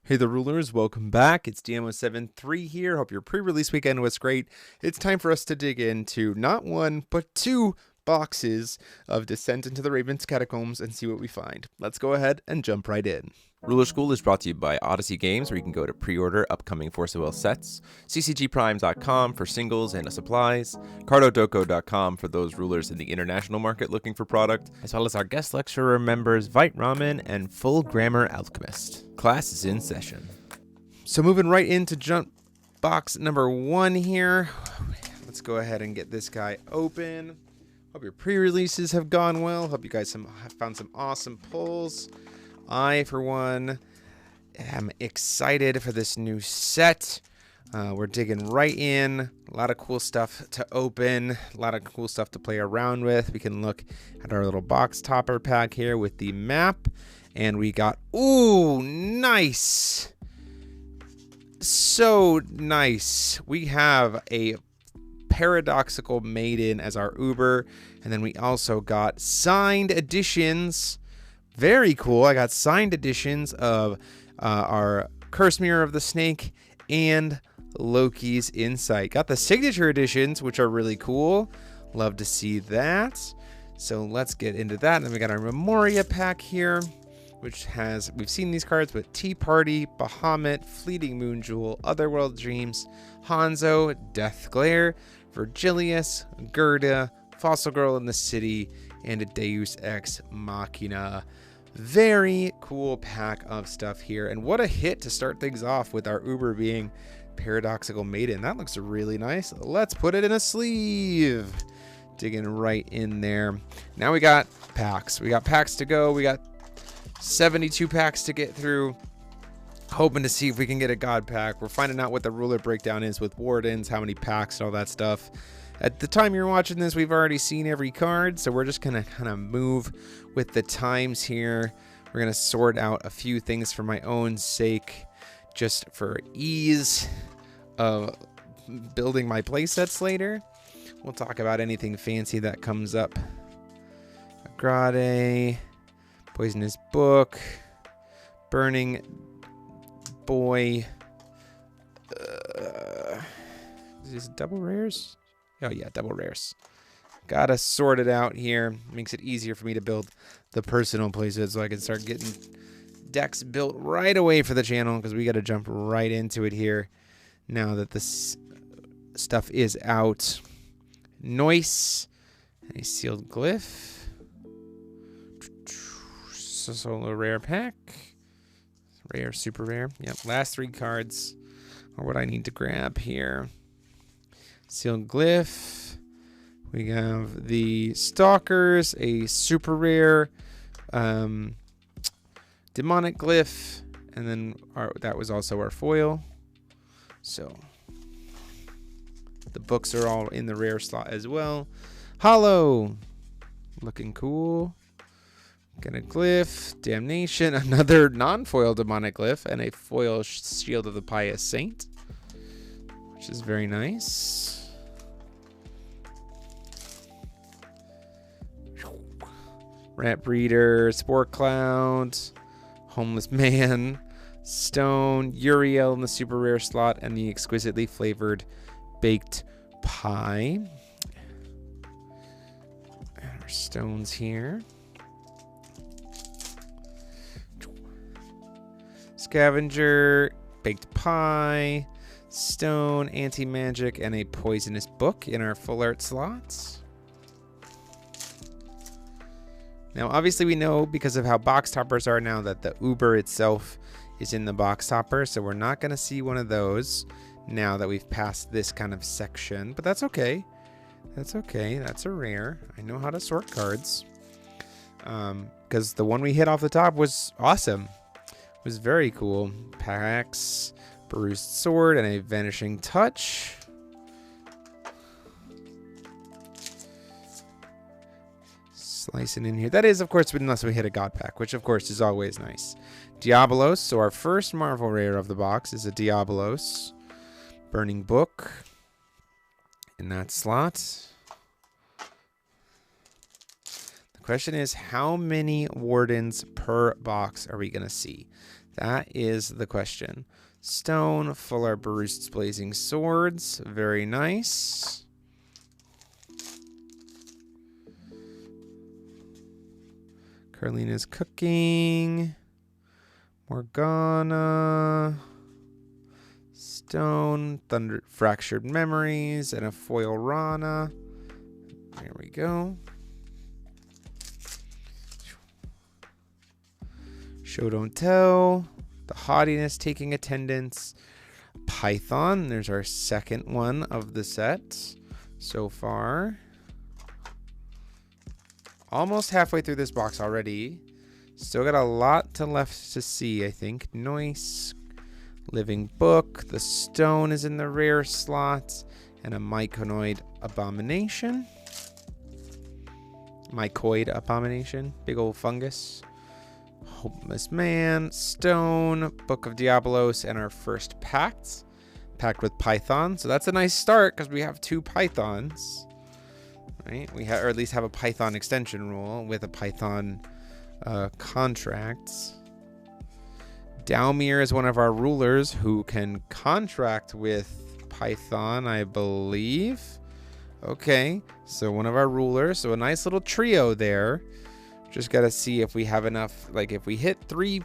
Hey the rulers, welcome back. It's DM073 here. Hope your pre-release weekend was great. It's time for us to dig into not one, but two boxes of Descent into the Ravens Catacombs and see what we find. Let's go ahead and jump right in. Ruler School is brought to you by Odyssey Games, where you can go to pre-order upcoming Force of Will sets, ccgprime.com for singles and supplies, cardodoko.com for those rulers in the international market looking for product, as well as our guest lecturer members Vite Ramen and Full Grammar Alchemist. Class is in session. So moving right into jump box number 1 here. Let's go ahead and get this guy open. Hope your pre-releases have gone well. Hope you guys have found some awesome pulls. I, for one, am excited for this new set. We're digging right in. A lot of cool stuff to open. A lot of cool stuff to play around with. We can look at our little box topper pack here with the map. And we got, ooh, nice. So nice. We have a paradoxical maiden as our Uber. And then we also got signed editions. Very cool. I got signed editions of our Curse Mirror of the Snake and Loki's Insight. Got the signature editions, which are really cool. Love to see that. So let's get into that. And then we got our Memoria pack here, which has, we've seen these cards, but Tea Party, Bahamut, Fleeting Moon Jewel, Otherworld Dreams, Hanzo, Death Glare, Virgilius, Gerda, Fossil Girl in the City, and a Deus Ex Machina. Very cool pack of stuff here. And what a hit to start things off with our Uber being Paradoxical Maiden. That looks really nice. Let's put it in a sleeve. Digging right in there. Now we got packs. We got packs to go. We got 72 packs to get through. Hoping to see if we can get a God pack. We're finding out what the ruler breakdown is with Wardens, how many packs and all that stuff. At the time you're watching this, we've already seen every card, so we're just going to kind of move with the times here. We're going to sort out a few things for my own sake, just for ease of building my playsets later. We'll talk about anything fancy that comes up. Agrade, Poisonous Book, Burning Boy. Is this double rares? Oh yeah, double rares. Gotta sort it out here. Makes it easier for me to build the personal playset so I can start getting decks built right away for the channel, because we gotta jump right into it here now that this stuff is out. Noise. A sealed glyph. Solo rare pack. Rare, super rare. Yep, last 3 cards are what I need to grab here. Sealed glyph. We have the Stalkers, a super rare demonic glyph, and then that was also our foil. So the books are all in the rare slot as well. Hollow, looking cool. Got a glyph, Damnation, another non-foil demonic glyph, and a foil Shield of the Pious Saint, which is very nice. Rat Breeder, Spore Cloud, Homeless Man, Stone, Uriel in the super rare slot, and the exquisitely flavored baked pie. And our stones here. Scavenger, baked pie, stone, anti-magic, and a poisonous book in our full art slots. Now, obviously, we know because of how box toppers are now that the Uber itself is in the box topper, so we're not going to see one of those now that we've passed this kind of section, but that's okay. That's okay. That's a rare. I know how to sort cards, because the one we hit off the top was awesome. It was very cool. Packs, Bruised Sword, and a Vanishing Touch. Slicing in here. That is, of course, unless we hit a God pack, which, of course, is always nice. Diabolos. So our first Marvel rare of the box is a Diabolos. Burning Book in that slot. The question is, how many Wardens per box are we going to see? That is the question. Stone, full art Barust's Blazing Swords. Very nice. Carlina's Cooking. Morgana. Stone, Thunder, Fractured Memories, and a foil Rana. There we go. Show Don't Tell. The Haughtiness taking attendance. Python. There's our second one of the set so far. Almost halfway through this box already. Still got a lot left to see, I think. Noise. Living Book. The Stone is in the rare slots. And a Myconoid Abomination. Mycoid Abomination. Big old fungus. Hopeless Man, Stone, Book of Diabolos, and our first pact with Python. So that's a nice start because we have 2 Pythons, right? We have, or at least have a Python extension rule with a Python contract. Dalmir is one of our rulers who can contract with Python, I believe. Okay, so one of our rulers. So a nice little trio there. Just got to see if we have enough, like if we hit 3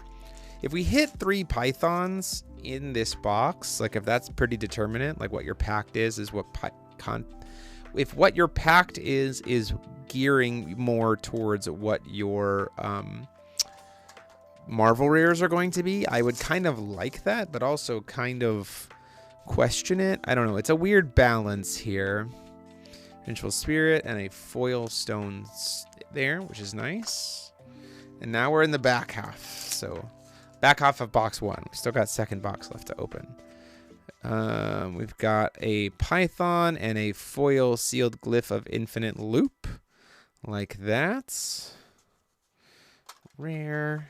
Pythons in this box, like if that's pretty determinant, like what your pact is what if what your pact is gearing more towards what your Marvel rares are going to be, I would kind of like that, but also kind of question it. I don't know. It's a weird balance here. Vengeful Spirit and a foil stone there, which is nice. And now we're in the back half. So back half of box 1. We still got second box left to open. We've got a Python and a foil sealed glyph of infinite loop. Like that. Rare.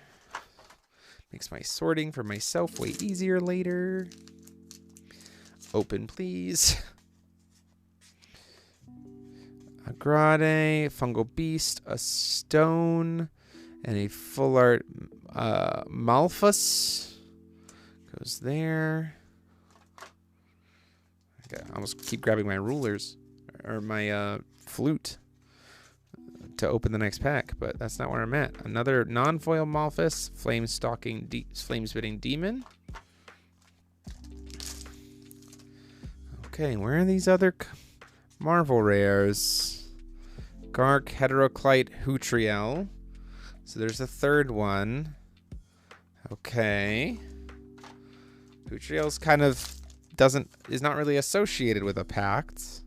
Makes my sorting for myself way easier later. Open, please. A Grade, Fungal Beast, a Stone, and a full art Malphus. Goes there. Okay, I almost keep grabbing my rulers, or my flute, to open the next pack, but that's not where I'm at. Another non-foil Malphus, Flame-Spitting Demon. Okay, where are these other Marvel rares? Gark, Heteroclite, Hutriel. So there's a third one. Okay. Hutriel's kind of is not really associated with a pact.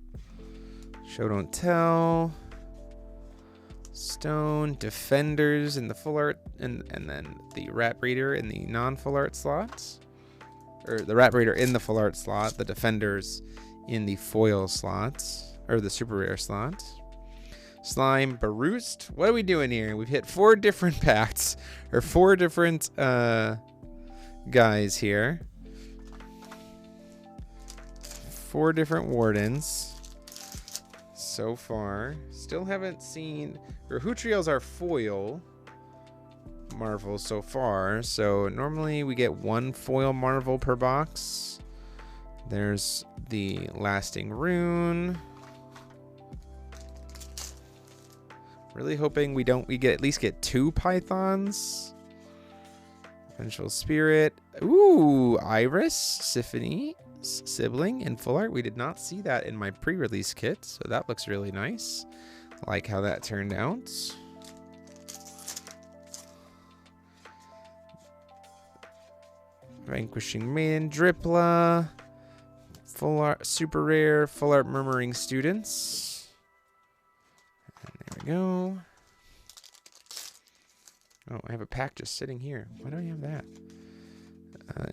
Show Don't Tell. Stone, Defenders in the full art, and then the Rat Breeder in the non-full art slots. Or the Rat Breeder in the full art slot, the Defenders in the foil slots, or the super rare slot. Slime, Barust. What are we doing here? We've hit 4 different packs, or 4 different guys here. 4 different Wardens so far. Still haven't seen, or Hutriel's our foil Marvel so far. So normally we get 1 foil Marvel per box. There's the Lasting Rune. Really hoping we at least get 2 Pythons. Vengeful Spirit. Ooh, Iris, Symphony, Sibling in full art. We did not see that in my pre-release kit, so that looks really nice. Like how that turned out. Vanquishing Maiden, Dripla. Full art, super rare, full art Murmuring Students. And there we go. Oh, I have a pack just sitting here. Why do I have that?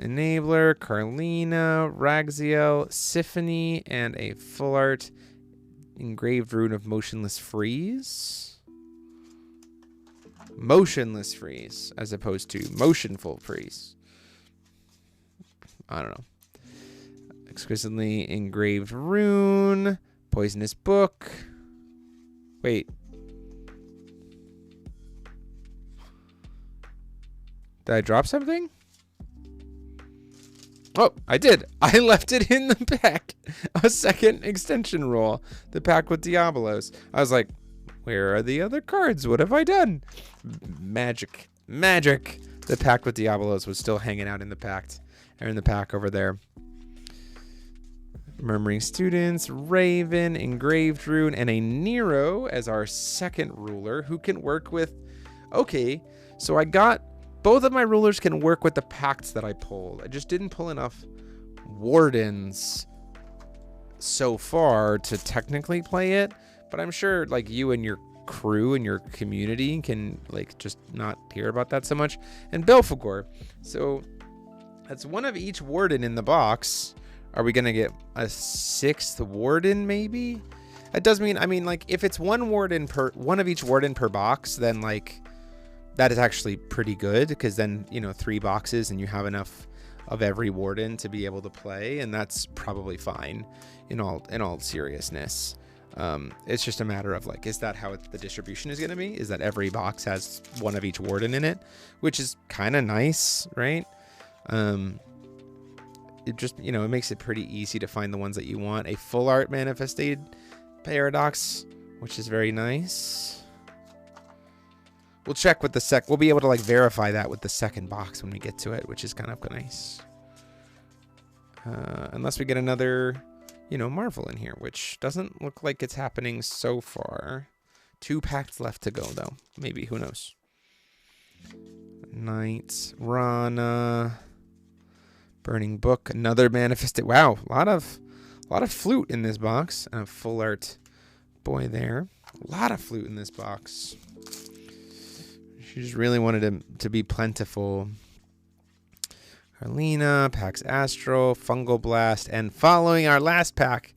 Enabler, Carlina, Raxiel, Symphony, and a full art Engraved Rune of Motionless Freeze. Motionless Freeze, as opposed to Motionful Freeze. I don't know. Exquisitely Engraved Rune, Poisonous Book. Wait. Did I drop something? Oh, I did. I left it in the pack. A second extension roll. The pack with Diabolos. I was like, where are the other cards? What have I done? Magic. Magic. The pack with Diabolos was still hanging out in the pack over there. Murmuring Students, Raven, Engraved Rune, and a Nero as our second ruler who can work with... Okay, so I got... Both of my rulers can work with the pacts that I pulled. I just didn't pull enough wardens so far to technically play it. But I'm sure like you and your crew and your community can like just not hear about that so much. And Belphegor. So that's one of each warden in the box. Are we going to get a 6th warden maybe? That does mean, I mean, like if it's one of each warden per box, then like... That is actually pretty good because then, you know, 3 boxes and you have enough of every warden to be able to play. And that's probably fine in all seriousness. It's just a matter of like, is that how the distribution is going to be? Is that every box has one of each warden in it, which is kind of nice, right? It just, you know, it makes it pretty easy to find the ones that you want. A full art manifested paradox, which is very nice. We'll check with the we'll be able to like verify that with the second box when we get to it, which is kind of nice. Unless we get another, you know, Marvel in here, which doesn't look like it's happening so far. 2 packs left to go though. Maybe, who knows? Knights, Rana, Burning Book, another manifested. Wow, a lot of flute in this box. And a full art boy there. A lot of flute in this box. She just really wanted him to be plentiful. Carlina, Pax Astral, Fungal Blast, and following our last pack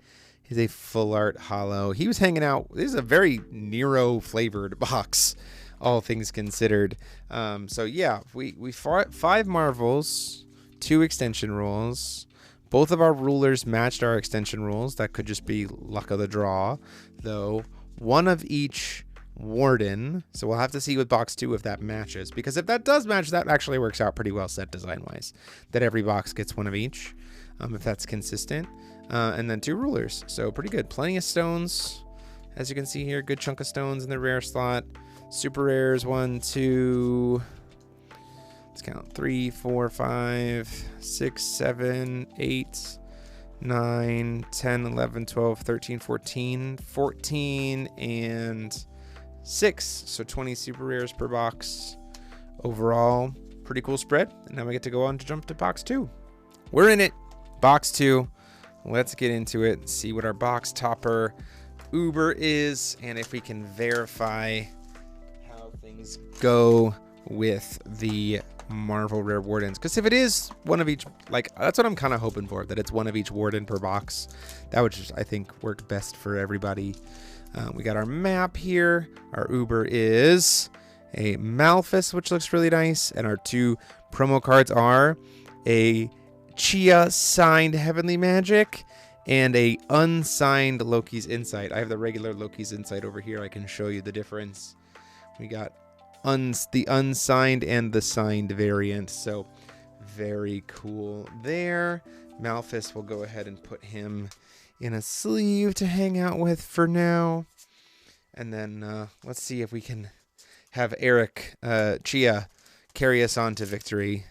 is a full art holo. He was hanging out. This is a very Nero flavored box, all things considered. So yeah, we fought 5 Marvels, 2 extension rolls. Both of our rulers matched our extension rolls. That could just be luck of the draw, though. 1 of each warden, so we'll have to see with box 2 if that matches, because if that does match, that actually works out pretty well set design wise, that every box gets 1 of each, if that's consistent. And then 2 rulers, so pretty good. Plenty of stones, as you can see here. Good chunk of stones in the rare slot. Super rares 1, 2, let's count, 3, 4, 5, 6, 7, 8, 9, 10, 11, 12, 13, 14, and 6, so 20 super rares per box overall. Pretty cool spread. And now we get to go on to jump to box 2. We're in it. Box 2. Let's get into it and see what our box topper Uber is, and if we can verify how things go with the Marvel rare wardens. Because if it is 1 of each, like, that's what I'm kind of hoping for, that it's 1 of each warden per box. That would just, I think, work best for everybody. We got our map here. Our Uber is a Malphus, which looks really nice. And our 2 promo cards are a Chia signed Heavenly Magic and a unsigned Loki's Insight. I have the regular Loki's Insight over here. I can show you the difference. We got the unsigned and the signed variant. So very cool there. Malphus, will go ahead and put him in a sleeve to hang out with for now. And then let's see if we can have Eric Chia carry us on to victory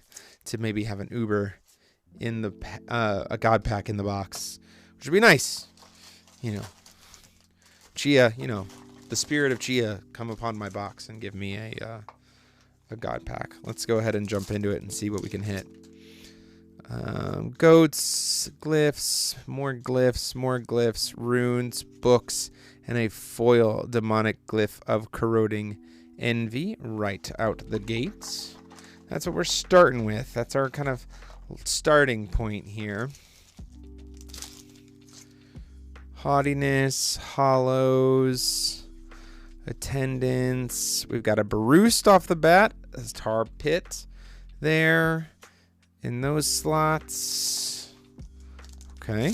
to maybe have an Uber in the a God pack in the box, which would be nice. You know, Chia, you know, the spirit of Chia come upon my box and give me a God pack. Let's go ahead and jump into it and see what we can hit. Goats, glyphs, more glyphs, runes, books, and a foil demonic glyph of corroding envy right out the gates. That's what we're starting with. That's our kind of starting point here. Haughtiness, hollows, attendance. We've got a Baroost off the bat. A tar pit there in those slots. Okay.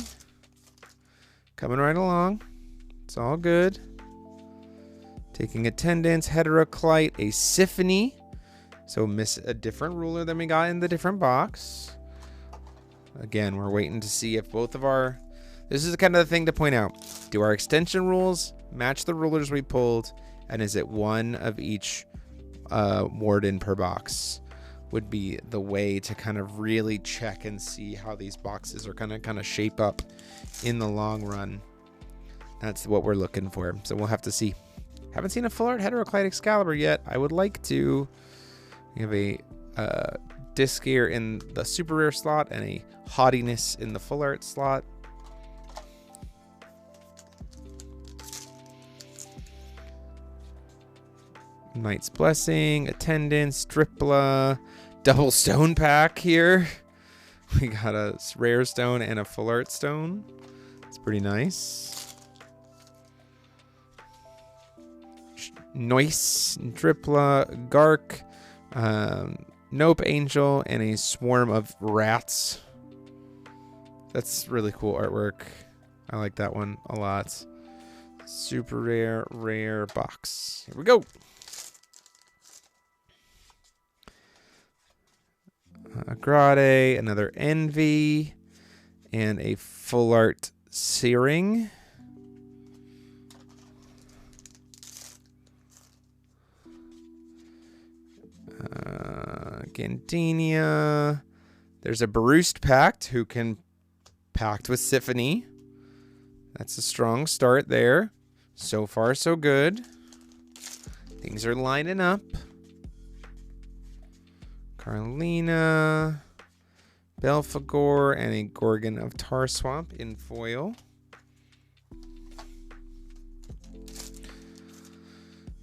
Coming right along. It's all good. Taking attendance, heteroclite, a symphony. So miss a different ruler than we got in the different box. Again, we're waiting to see if both of our... This is kind of the thing to point out. Do our extension rules match the rulers we pulled? And is it one of each warden per box? Would be the way to kind of really check and see how these boxes are gonna kind of shape up in the long run. That's what we're looking for. So we'll have to see. Haven't seen a full art Heteroclite Excalibur yet. I would like to. We have a disc here in the super rare slot and a haughtiness in the full art slot. Knight's Blessing, Attendance, Stripla, double stone pack here. We got a rare stone and a full art stone. It's pretty nice. Noise, Tripla, Gark, Nope Angel, and a swarm of rats. That's really cool artwork. I like that one a lot. Super rare box. Here we go. Grade, another Envy, and a full art Searing. Gandenia. There's a Baroost Pact who can pact with Symphony. That's a strong start there. So far, so good. Things are lining up. Carlina, Belphegor, and a Gorgon of Tar Swamp in foil.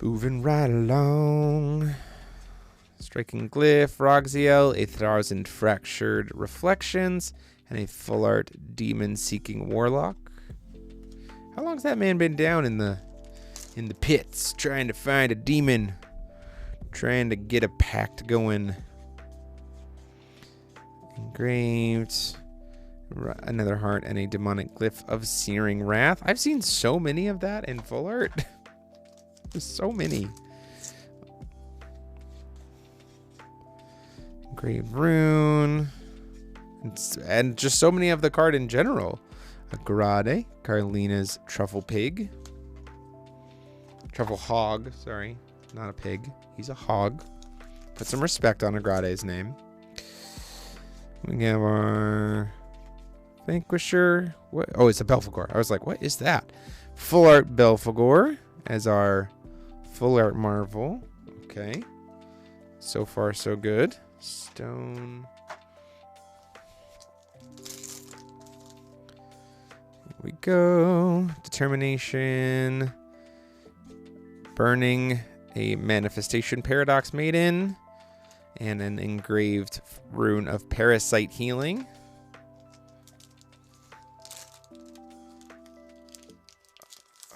Moving right along. Striking Glyph, Roxiel, 1,000 Fractured Reflections, and a full art Demon Seeking Warlock. How long's that man been down in the pits trying to find a demon? Trying to get a pact going. Engraved, another heart, and a demonic glyph of Searing Wrath. I've seen so many of that in full art. There's so many. Engraved rune, and just so many of the card in general. A Grade, Carlina's Truffle Pig, Truffle Hog. Sorry, not a pig. He's a hog. Put some respect on Agrade's name. We have our Vanquisher. What? Oh, it's a Belphegor. I was like, what is that? Full art Belphegor as our full art Marvel. Okay. So far, so good. Stone. Here we go. Determination. Burning a Manifestation Paradox Maiden. And an engraved rune of Parasite Healing.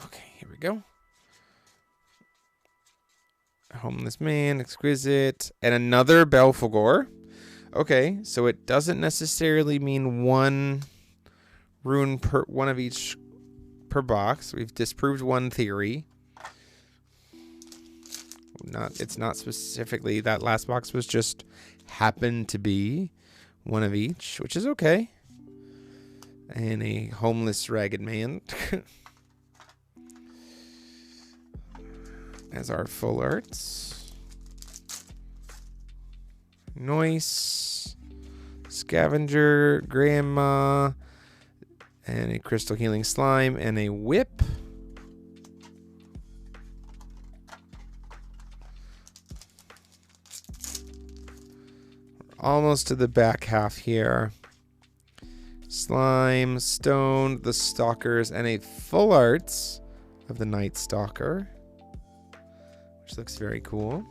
Okay, here we go. Homeless Man, Exquisite, and another Belphegor. Okay, so it doesn't necessarily mean one rune per one of each per box. We've disproved one theory. It's not specifically that last box was just happened to be one of each, which is okay. And a homeless ragged man as our full arts. Noise, Scavenger, Grandma, and a Crystal Healing Slime, and a Whip. Almost to the back half here. Slime, Stone, the Stalkers, and a full arts of the Night Stalker, which looks very cool.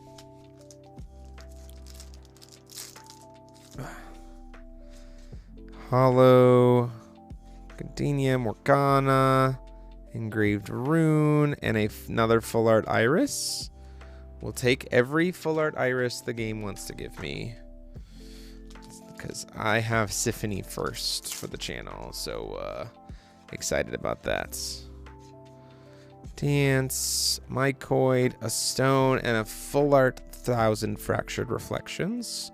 Hollow, Gardenia, Morgana, engraved rune, and another full art Iris. We'll take every full art Iris the game wants to give me, because I have Symphony first for the channel, so excited about that. Dance, Mycoid, a stone, and a full art 1,000 Fractured Reflections.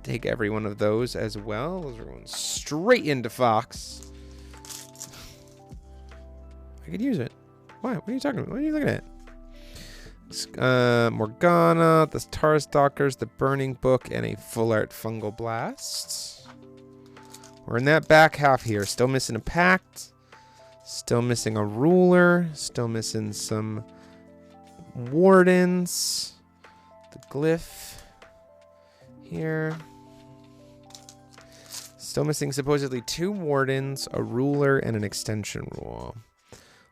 take every one of those as well. Those are going straight into Fox. I could use it. Why? What are you talking about? What are you looking at? Morgana, the Taurus Doctors, the Burning Book, and a Full Art Fungal Blast. We're in that back half here. Still missing a Pact. Still missing a Ruler. Still missing some Wardens. The Glyph here. Still missing supposedly 2 Wardens, a Ruler, and an Extension Rule.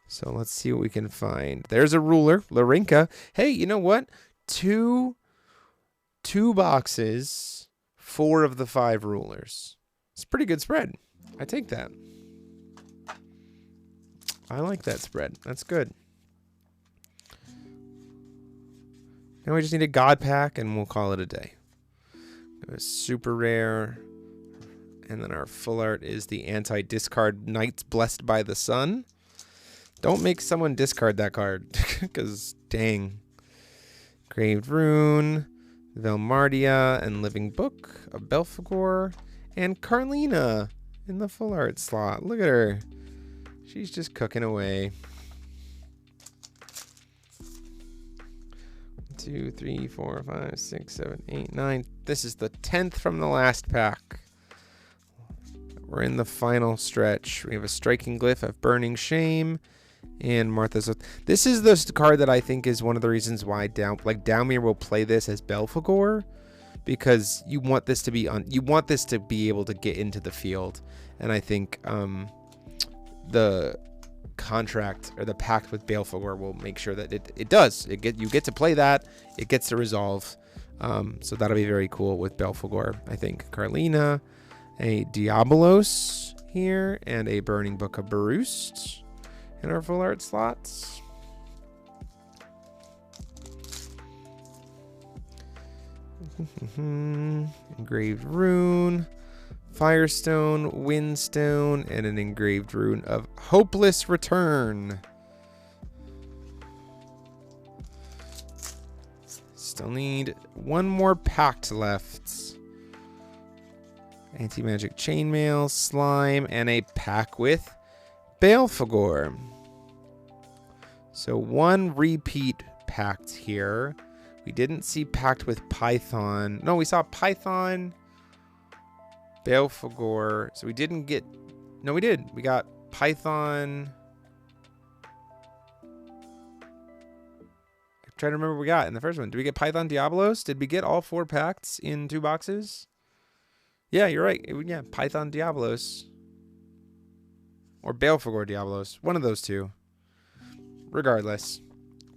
So let's see what we can find. There's a Ruler, Larinka. Hey, you know what? Two boxes, 4 of the 5 Rulers. It's a pretty good spread. I take that. I like that spread. That's good. Now we just need a God Pack and we'll call it a day. A super rare. And then our full art is the anti-discard Knights Blessed by the Sun. Don't make someone discard that card, because dang. Graved Rune, Velmardia, and Living Book, a Belphegor, and Carlina in the full art slot. Look at her. She's just cooking away. 1, 2, 3, 4, 5, 6, 7, 8, 9. This is the 10th from the last pack. We're in the final stretch. We have a Striking Glyph of Burning Shame and Martha's Oath. This is the card that I think is one of the reasons why Downmere will play this as Belphegor, because you want this to be able to get into the field, and I think the contract or the pact with Belphegor will make sure that it does. You get to play that. It gets to resolve. So that'll be very cool with Belphegor. I think Carlina, a Diabolos here, and a Burning Book of Baroost in our full art slots. Engraved Rune, Firestone, Windstone, and an Engraved Rune of Hopeless Return. Still need one more pact left. Anti-Magic Chainmail, Slime, and a pack with Belphegor. So 1 repeat pact here. We didn't see pact with Python. No, we saw Python, Belphegor. So we didn't get... No, we did. We got Python. I'm trying to remember what we got in the first one. Did we get Python Diabolos? Did we get all 4 pacts in 2 boxes? Yeah, you're right. Yeah, Python Diabolos. Or Belphegor Diabolos. One of those 2. Regardless,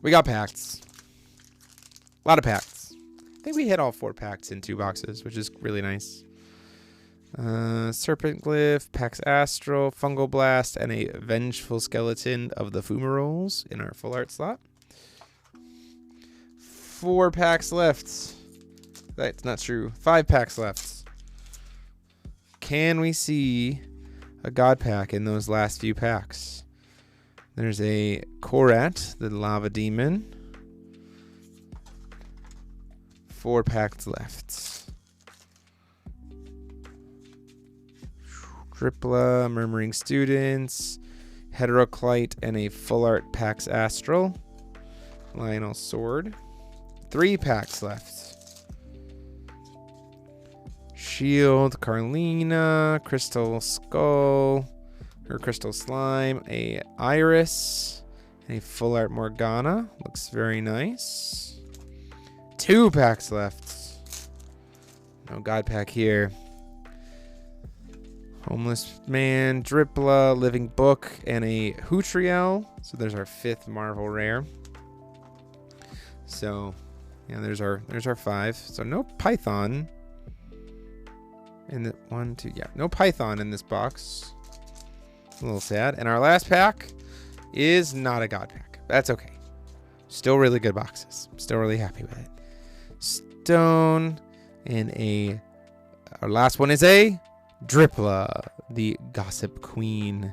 we got pacts. A lot of pacts. I think we hit all 4 pacts in 2 boxes, which is really nice. Serpent Glyph, Pax Astral, Fungal Blast, and a Vengeful Skeleton of the Fumaroles in our full art slot. 4 packs left. That's not true. 5 packs left. Can we see a God Pack in those last few packs? There's a Korat, the Lava Demon. 4 packs left. Tripla, Murmuring Students, Heteroclite, and a full art Pax Astral. Lionel Sword. 3 packs left. Shield, Carlina, Crystal Skull, or Crystal Slime, a Iris, and a full art Morgana. Looks very nice. 2 packs left. No God Pack here. Homeless Man, Dripla, Living Book, and a Hootriel. So there's our 5th Marvel Rare. So yeah, there's our 5. So no Python in the 1, 2. Yeah, no Python in this box. A little sad. And our last pack is not a God Pack. That's okay. Still really good boxes. Still really happy with it. Stone and our last one is a Dripla, the Gossip Queen.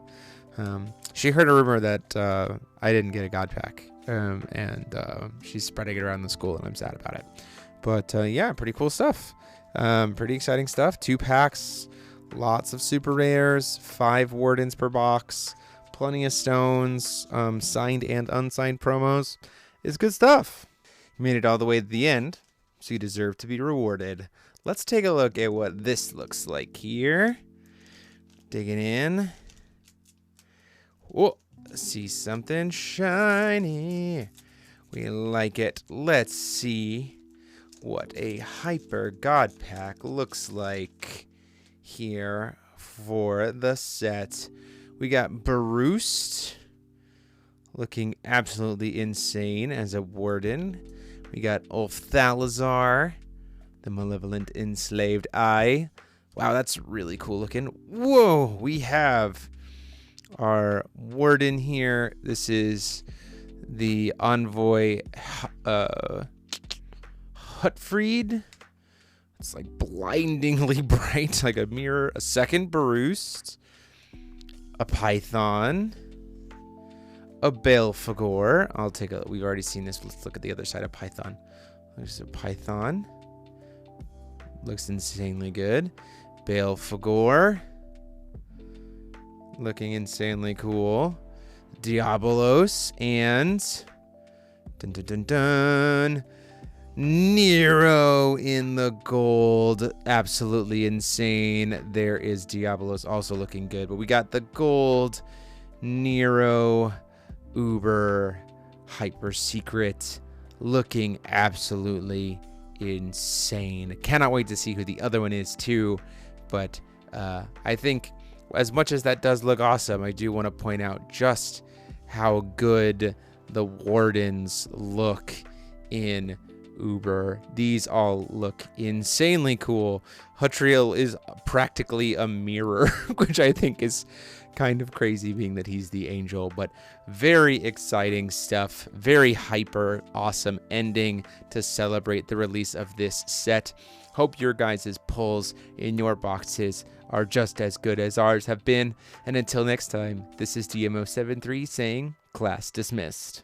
She heard a rumor that I didn't get a God Pack, and she's spreading it around the school, and I'm sad about it. But yeah, pretty cool stuff. Pretty exciting stuff. 2 packs, lots of super rares, 5 wardens per box, plenty of stones, signed and unsigned promos. It's good stuff. You made it all the way to the end, so you deserve to be rewarded. Let's take a look at what this looks like here. Digging in. Whoa, see something shiny. We like it. Let's see what a Hyper God pack looks like here for the set. We got Baroost, looking absolutely insane as a warden. We got Ulfthalazar, the malevolent enslaved eye. Wow, that's really cool looking. Whoa, we have our warden here. This is the envoy Hutfried. It's like blindingly bright, like a mirror. A second Baroost, a Python, a Balefagor. I'll take a. We've already seen this. Let's look at the other side of Python. There's a Python. Looks insanely good. Balefagor. Looking insanely cool. Diabolos and dun dun dun dun. Nero in the gold. Absolutely insane. There is Diabolos also looking good. But we got the gold Nero Uber Hyper Secret looking absolutely insane. Cannot wait to see who the other one is too. But I think as much as that does look awesome, I do want to point out just how good the wardens look in Uber. These all look insanely cool. Hutriel is practically a mirror, which I think is kind of crazy being that he's the angel, but very exciting stuff. Very hyper awesome ending to celebrate the release of this set. Hope your guys' pulls in your boxes are just as good as ours have been. And until next time, this is DMO73 saying, class dismissed.